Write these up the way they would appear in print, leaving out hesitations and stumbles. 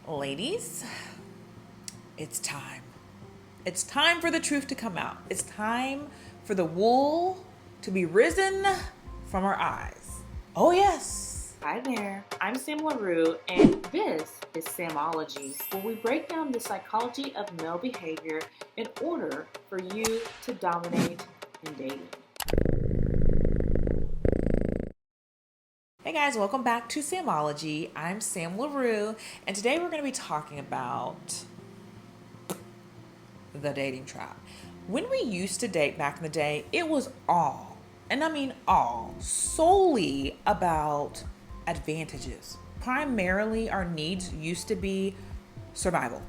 Ladies, it's time. It's time for the truth to come out. It's time for the wool to be risen from our eyes. Oh, yes. Hi there, I'm Sam LaRue, and this is Samology, where we break down the psychology of male behavior in order for you to dominate in dating. Hey guys, welcome back to Samology. I'm Sam LaRue, and today we're going to be talking about the dating trap. When we used to date back in the day, it was all, and I mean all, solely about advantages. Primarily, our needs used to be survival,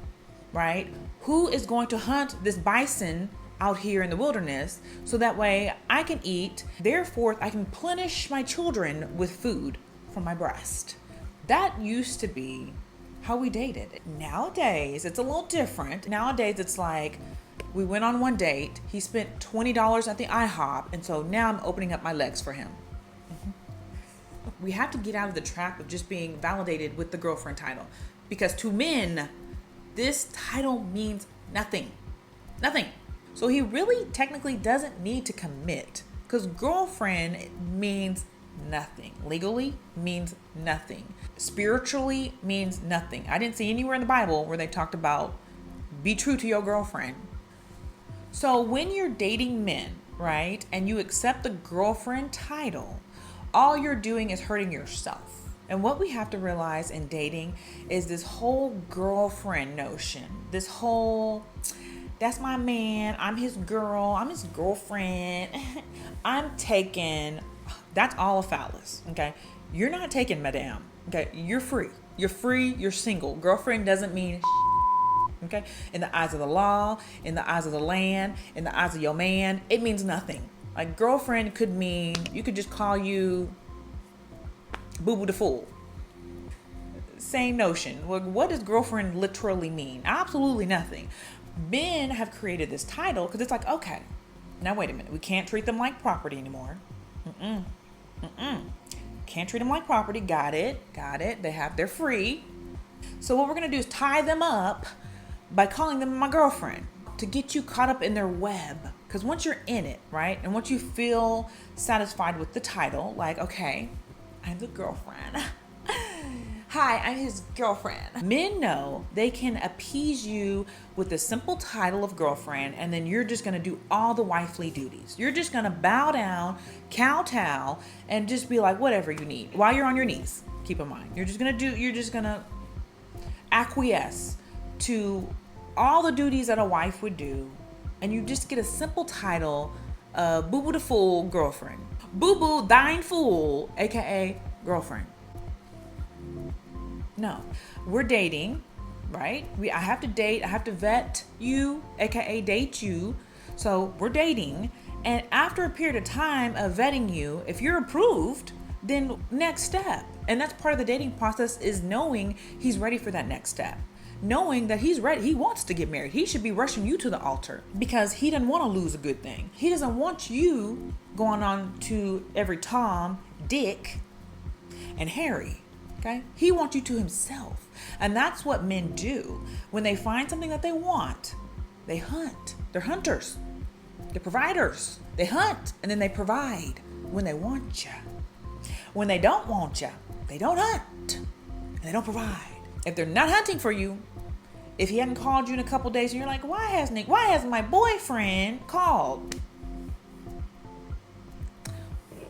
right? Who is going to hunt this bison out here in the wilderness so that way I can eat, therefore I can plenish my children with food from my breast. That used to be how we dated. Nowadays, it's a little different. Nowadays, it's like we went on one date, he spent $20 at the IHOP, and so now I'm opening up my legs for him. We have to get out of the trap of just being validated with the girlfriend title, because to men, this title means nothing. Nothing. So he really technically doesn't need to commit, because girlfriend means nothing. Legally means nothing. Spiritually means nothing. I didn't see anywhere in the Bible where they talked about be true to your girlfriend. So when you're dating men, right, and you accept the girlfriend title, all you're doing is hurting yourself. And what we have to realize in dating is this whole girlfriend notion, this whole, that's my man, I'm his girl, I'm his girlfriend, I'm taken. That's all a phallus, okay? You're not taken, madame, okay? You're free. You're free, you're single. Girlfriend doesn't mean okay? In the eyes of the law, in the eyes of the land, in the eyes of your man, it means nothing. Like girlfriend could mean, you could just call you boo-boo the fool. Same notion. Well, what does girlfriend literally mean? Absolutely nothing. Men have created this title because it's like, okay, now wait a minute. We can't treat them like property anymore. Can't treat them like property. Got it. They're free. So what we're going to do is tie them up by calling them my girlfriend to get you caught up in their web. Because once you're in it, right? And once you feel satisfied with the title, like, okay, I'm the girlfriend. Hi, I'm his girlfriend. Men know they can appease you with the simple title of girlfriend, and then you're just gonna do all the wifely duties. You're just gonna bow down, kowtow, and just be like, whatever you need. While you're on your knees, keep in mind. You're just gonna acquiesce to all the duties that a wife would do, and you just get a simple title, Boo-Boo the Fool Girlfriend. Boo-Boo thine fool, aka girlfriend. No, we're dating, right? I have to date, I have to vet you, aka date you. So we're dating, and after a period of time of vetting you, if you're approved, then next step. And that's part of the dating process, is knowing he's ready for that next step. Knowing that he's ready, he wants to get married. He should be rushing you to the altar because he doesn't want to lose a good thing. He doesn't want you going on to every Tom, Dick, and Harry. Okay? He wants you to himself. And that's what men do. When they find something that they want, they hunt. They're hunters. They're providers. They hunt and then they provide when they want you. When they don't want you, they don't hunt and they don't provide. If they're not hunting for you, if he hadn't called you in a couple days and you're like, why hasn't my boyfriend called?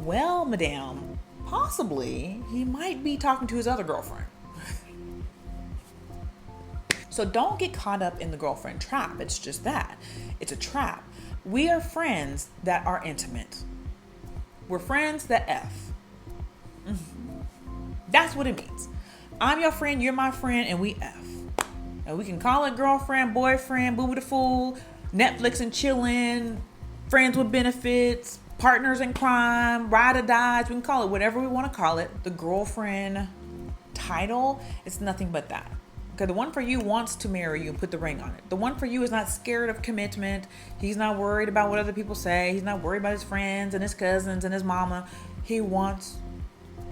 Well, madame, possibly he might be talking to his other girlfriend. So don't get caught up in the girlfriend trap. It's just that. It's a trap. We are friends that are intimate. We're friends that F. That's what it means. I'm your friend, you're my friend, and we F. And we can call it girlfriend, boyfriend, boo-boo the fool, Netflix and chillin', friends with benefits, partners in crime, ride or dies. We can call it whatever we want to call it. The girlfriend title, it's nothing but that. Okay, the one for you wants to marry you and put the ring on it. The one for you is not scared of commitment. He's not worried about what other people say. He's not worried about his friends and his cousins and his mama. He wants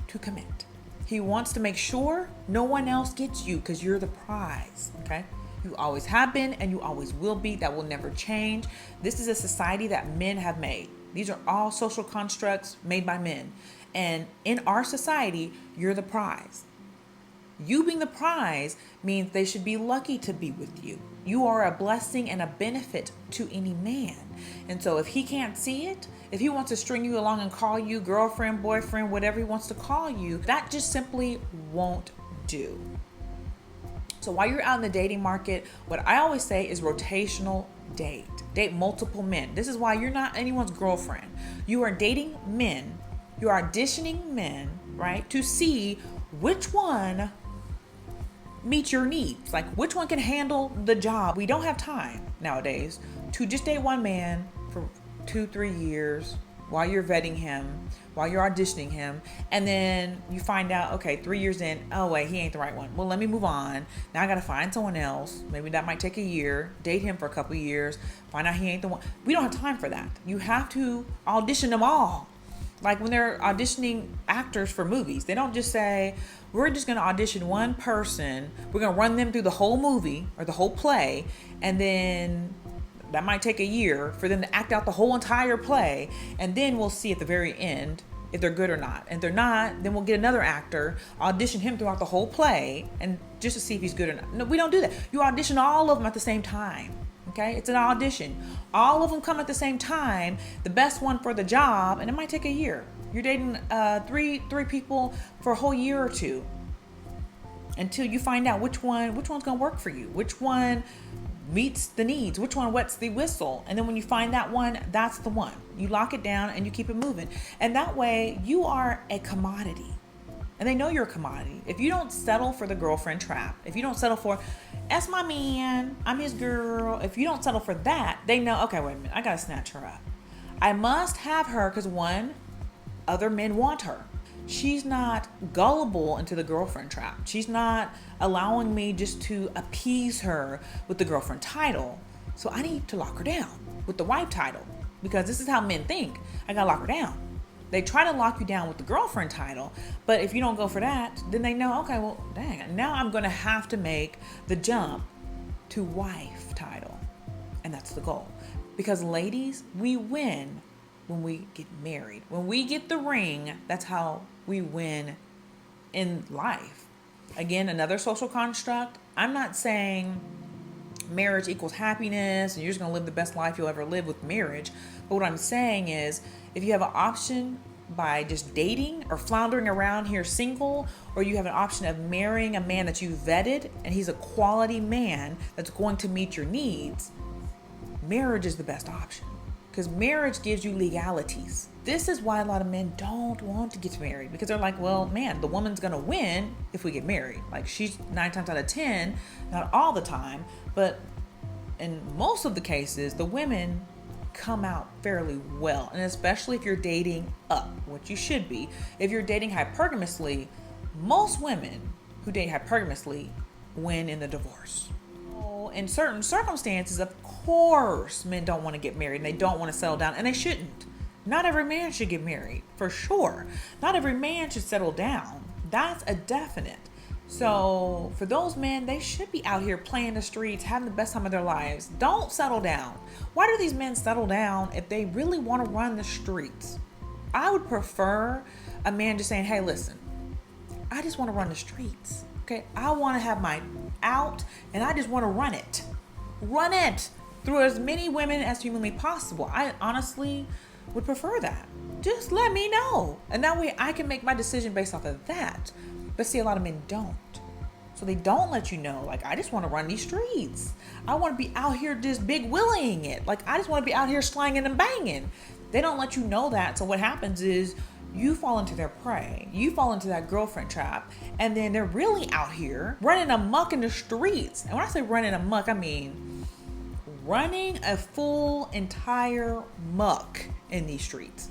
to commit. He wants to make sure no one else gets you because you're the prize, okay? You always have been and you always will be. That will never change. This is a society that men have made. These are all social constructs made by men. And in our society, you're the prize. You being the prize means they should be lucky to be with you. You are a blessing and a benefit to any man. And so if he can't see it, if he wants to string you along and call you girlfriend, boyfriend, whatever he wants to call you, that just simply won't do. So while you're out in the dating market, what I always say is rotational date. Date multiple men. This is why you're not anyone's girlfriend. You are dating men. You're auditioning men, right? To see which one meets your needs. Like which one can handle the job. We don't have time nowadays to just date one man for 2-3 years while you're vetting him, while you're auditioning him, and then you find out, okay, 3 years in, oh wait, he ain't the right one. Well, let me move on. Now I gotta find someone else. Maybe that might take a year. Date him for a couple of years. Find out he ain't the one. We don't have time for that. You have to audition them all. Like when they're auditioning actors for movies, they don't just say, we're just going to audition one person. We're going to run them through the whole movie or the whole play. And then that might take a year for them to act out the whole entire play. And then we'll see at the very end if they're good or not. And if they're not, then we'll get another actor, audition him throughout the whole play and just to see if he's good or not. No, we don't do that. You audition all of them at the same time. Okay, it's an audition. All of them come at the same time, the best one for the job, and it might take a year. You're dating three people for a whole year or two until you find out which one's gonna work for you, which one meets the needs, which one wets the whistle. And then when you find that one, that's the one. You lock it down and you keep it moving. And that way you are a commodity. And they know you're a commodity. If you don't settle for the girlfriend trap, if you don't settle for, that's my man, I'm his girl. If you don't settle for that, they know, okay, wait a minute, I gotta snatch her up. I must have her because one, other men want her. She's not gullible into the girlfriend trap. She's not allowing me just to appease her with the girlfriend title. So I need to lock her down with the wife title because this is how men think. I gotta lock her down. They try to lock you down with the girlfriend title, but if you don't go for that, then they know, okay, well, dang, now I'm going to have to make the jump to wife title. And that's the goal. Because ladies, we win when we get married. When we get the ring, that's how we win in life. Again, another social construct. I'm not saying marriage equals happiness and you're just going to live the best life you'll ever live with marriage. But what I'm saying is, if you have an option by just dating or floundering around here single, or you have an option of marrying a man that you vetted and he's a quality man that's going to meet your needs, marriage is the best option because marriage gives you legalities. This is why a lot of men don't want to get married because they're like, well, man, the woman's going to win if we get married. Like she's 9 times out of 10, not all the time, but in most of the cases, the women come out fairly well. And especially if you're dating up, which you should be. If you're dating hypergamously, most women who date hypergamously win in the divorce. So in certain circumstances, of course, men don't want to get married and they don't want to settle down, and they shouldn't. Not every man should get married, for sure. Not every man should settle down. That's a definite. So for those men, they should be out here playing the streets, having the best time of their lives. Don't settle down. Why do these men settle down if they really want to run the streets? I would prefer a man just saying, hey, listen, I just want to run the streets. Okay, I want to have my out and I just want to run it. Run it through as many women as humanly possible. I honestly would prefer that. Just let me know. And that way I can make my decision based off of that. But see, a lot of men don't. So they don't let you know, like, I just want to run these streets. I want to be out here just big willing it. Like, I just want to be out here slanging and banging. They don't let you know that. So what happens is you fall into their prey. You fall into that girlfriend trap. And then they're really out here running amok in the streets. And when I say running amok, I mean running a full entire muck in these streets.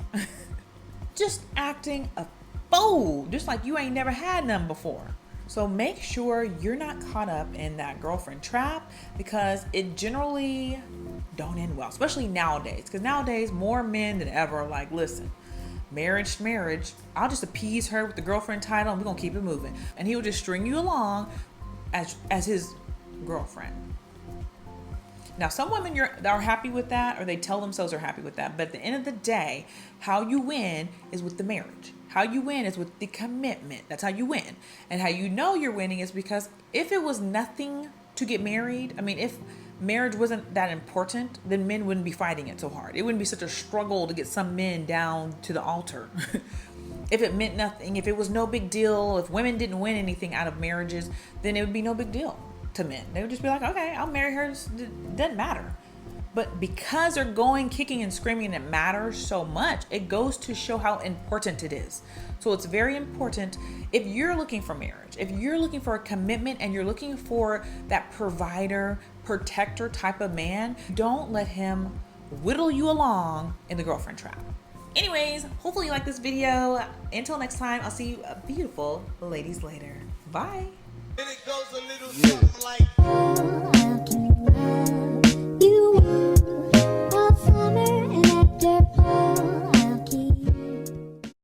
Just acting a fool, just like you ain't never had none before. So make sure you're not caught up in that girlfriend trap because it generally don't end well, especially nowadays. Because nowadays more men than ever are like, listen, marriage, I'll just appease her with the girlfriend title and we're gonna keep it moving. And he'll just string you along as his girlfriend. Now, some women are happy with that, or they tell themselves they're happy with that. But at the end of the day, how you win is with the marriage. How you win is with the commitment. That's how you win. And how you know you're winning is because if it was nothing to get married, I mean, if marriage wasn't that important, then men wouldn't be fighting it so hard. It wouldn't be such a struggle to get some men down to the altar. If it meant nothing, if it was no big deal, if women didn't win anything out of marriages, then it would be no big deal to men. They would just be like, okay, I'll marry her. It doesn't matter. But because they're going kicking and screaming and it matters so much, it goes to show how important it is. So it's very important if you're looking for marriage, if you're looking for a commitment and you're looking for that provider, protector type of man, don't let him whittle you along in the girlfriend trap. Anyways, hopefully you like this video. Until next time, I'll see you beautiful ladies later. Bye. And it goes a little